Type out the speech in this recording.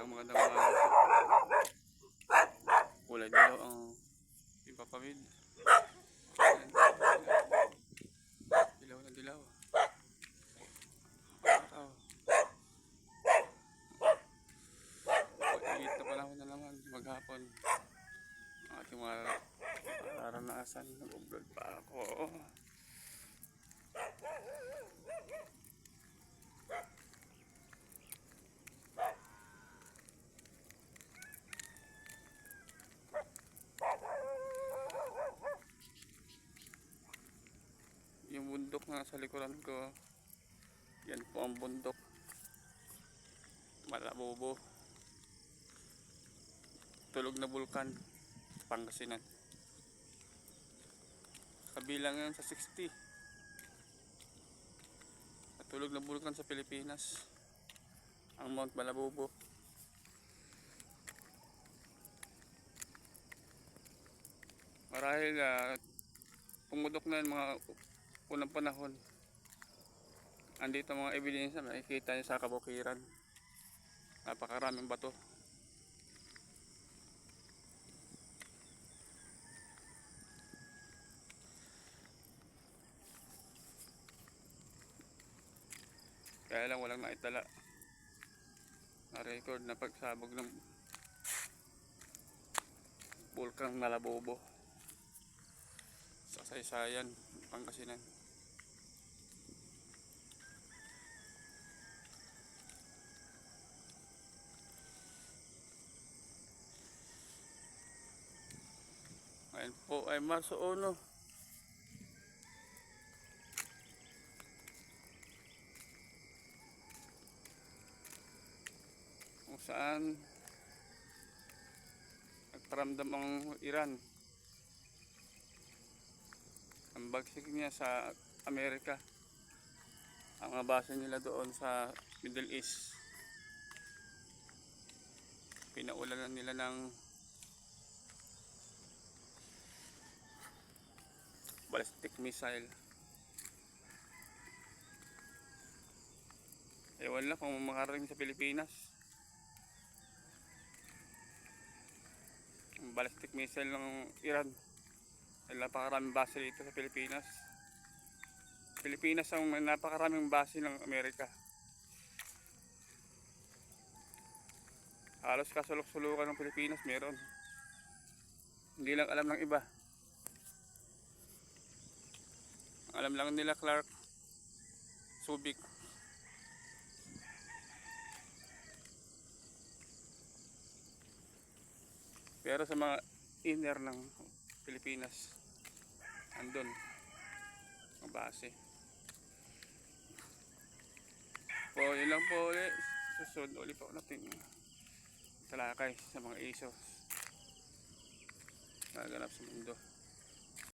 Magandang umaga po. Kulay dilaw ang ipapawid. Dilaw na dilaw. Araw. Pag-init na panahon na naman maghapon. Ang ating mga naranasan. Nag-vlog pa ako. Yung bundok na sa likuran ko, yan po ang bundok Malabobo, tulog na bulkan, Pangasinan. Kabilang yan sa 60 at tulog na bulkan sa Pilipinas, ang Mount Malabobo. Marahil pumudok na yung mga unang panahon. Andito mga ebidensya, makikita niyo sa kabukiran. Napakaraming bato. Kaya lang walang naitala na record na pagsabog ng Bulkang Malabobo sa Saysayan, Pangasinan. Ngayon po ay Marso 1. Kung saan nagparamdam ang Iran. Ang bagsik niya sa Amerika. Ang mga base nila doon sa Middle East. Pinaulanan nila ng ballistic missile. Ewan lang kung makarating sa Pilipinas. Ang ballistic missile ng Iran. Napakaraming base dito sa Pilipinas. Pilipinas ang napakaraming base ng Amerika. Halos kasulok-sulukan ng Pilipinas meron. Hindi lang alam ng iba. Alam lang nila Clark, Subic. Pero sa mga inner ng Pilipinas, andun ang base. Po, yun lang po ulit. Susunod ulit po natin talakay sa mga isos naganap sa mundo.